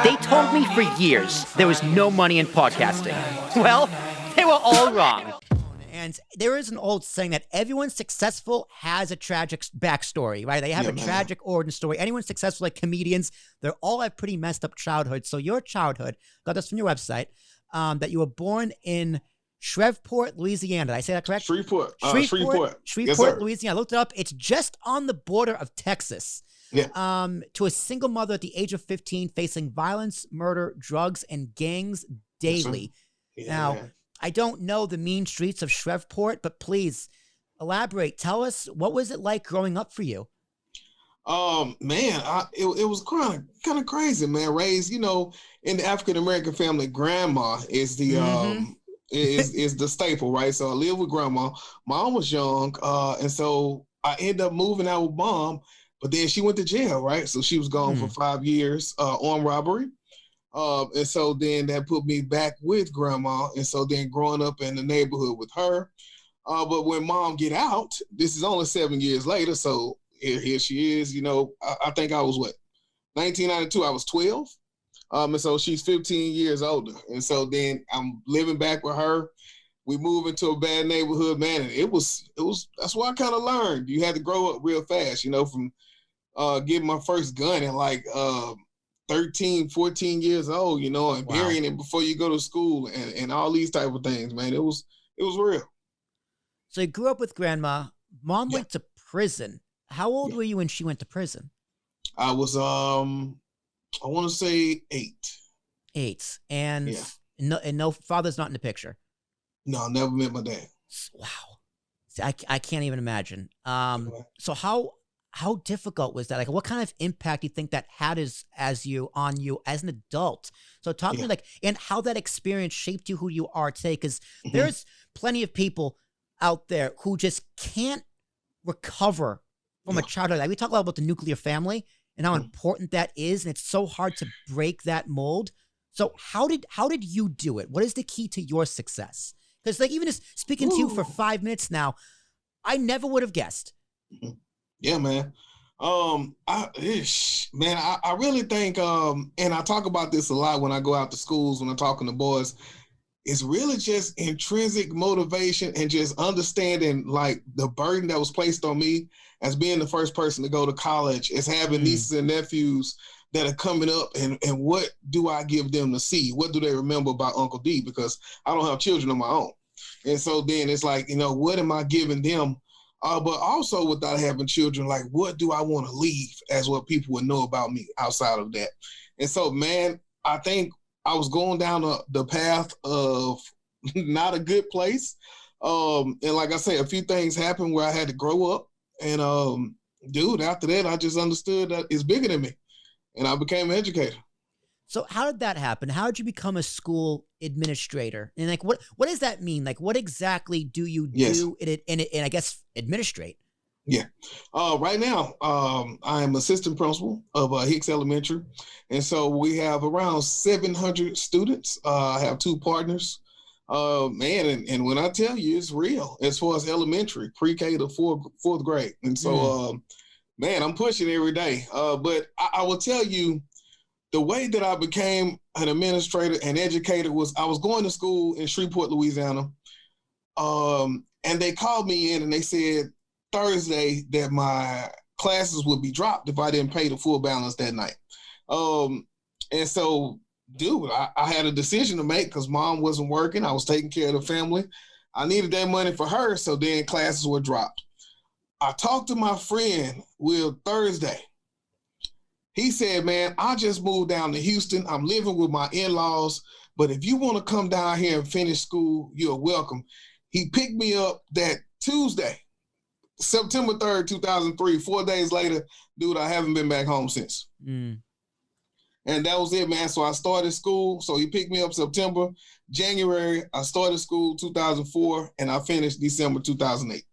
They told me for years there was no money in podcasting. Well, they were all wrong. And there is an old saying that everyone successful has a tragic backstory, right? They have a tragic origin story. Anyone successful, like comedians, they all have pretty messed up childhood. So your childhood, got this from your website, that you were born in Shreveport, Louisiana. Did I say that correct? Shreveport. Shreveport, Yes, Louisiana. I looked it up. It's just on the border of Texas. Yeah. To a single mother at the age of 15, facing violence, murder, drugs, and gangs daily. Yeah. Now, I don't know the mean streets of Shreveport, but please elaborate. Tell us, what was it like growing up for you? Man, it was kind of crazy, man. Raised, in the African American family, grandma is the is the staple, right? So I lived with grandma. Mom was young, and so I ended up moving out with mom. But then she went to jail, right? So she was gone for 5 years, armed robbery. And so then that put me back with grandma. And so then growing up in the neighborhood with her. But when mom get out, this is only 7 years later. So here she is, I think I was 1992, I was 12. And so she's 15 years older. And so then I'm living back with her. We moved into a bad neighborhood, man. And it was, that's what I kind of learned. You had to grow up real fast, from getting my first gun at like 13, 14 years old, and burying it before you go to school and all these type of things, man. It was real. So you grew up with grandma. Mom went to prison. How old were you when she went to prison? I was, I want to say 8. 8. And no, father's not in the picture. No, I never met my dad. Wow. See, I can't even imagine. So how difficult was that? Like, what kind of impact do you think that had on you as an adult? So talk to me, like, and how that experience shaped you who you are today. Because there's plenty of people out there who just can't recover from a childhood. Like, we talk a lot about the nuclear family and how important that is, and it's so hard to break that mold. So how did you do it? What is the key to your success? Because like, even just speaking to you for 5 minutes now, I never would have guessed. Yeah, man. I really think, and I talk about this a lot when I go out to schools, when I'm talking to boys, it's really just intrinsic motivation and just understanding like the burden that was placed on me as being the first person to go to college, as having nieces and nephews that are coming up, and what do I give them to see? What do they remember about Uncle D? Because I don't have children of my own. And so then it's like, what am I giving them? But also without having children, like, what do I want to leave as what people would know about me outside of that? And so, man, I think I was going down the path of not a good place. And like I say, a few things happened where I had to grow up. And after that, I just understood that it's bigger than me. And I became an educator. So how did that happen? How did you become a school administrator? And like, what does that mean? Like, what exactly do you do in I guess administrate? Yeah. Right now, I am assistant principal of Hicks Elementary. And so we have around 700 students. I have 2 partners. Man, and when I tell you, it's real as far as elementary, pre-K to fourth grade. And so, man, I'm pushing every day. But I will tell you, the way that I became an administrator and educator was I was going to school in Shreveport, Louisiana. And they called me in and they said Thursday that my classes would be dropped if I didn't pay the full balance that night. And so, dude, I had a decision to make because mom wasn't working. I was taking care of the family. I needed that money for her. So then classes were dropped. I talked to my friend Will Thursday. He said, man, I just moved down to Houston. I'm living with my in-laws, but if you want to come down here and finish school, you're welcome. He picked me up that Tuesday, September 3rd, 2003. 4 days later, dude, I haven't been back home since. And that was it, man. So I started school. So he picked me up September. January, I started school 2004, and I finished December 2008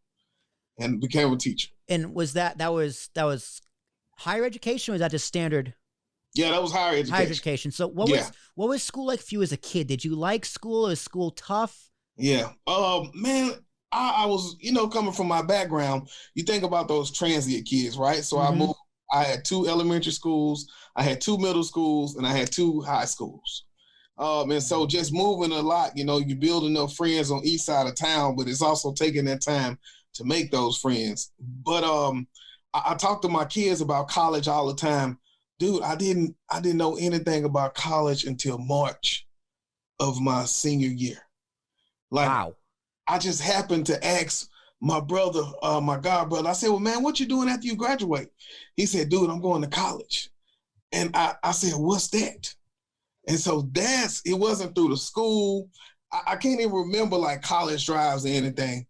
and became a teacher. And was that was higher education, or was that just standard? Yeah, that was higher education. Higher education. So what was school like for you as a kid? Did you like school? Was school tough? Yeah. Man, I was, coming from my background, you think about those transient kids, right? So I I had 2 elementary schools, I had 2 middle schools, and I had 2 high schools. And so just moving a lot, you build enough friends on each side of town, but it's also taking that time to make those friends. But I talk to my kids about college all the time. Dude, I didn't know anything about college until March of my senior year. Like, wow. I just happened to ask my brother, my god brother, I said, well, man, what you doing after you graduate? He said, dude, I'm going to college. And I said, what's that? And so it wasn't through the school. I can't even remember like college drives or anything,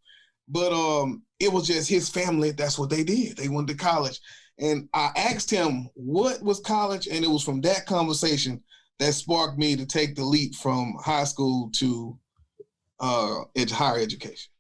but it was just his family. That's what they did. They went to college. And I asked him what was college. And it was from that conversation that sparked me to take the leap from high school to higher education.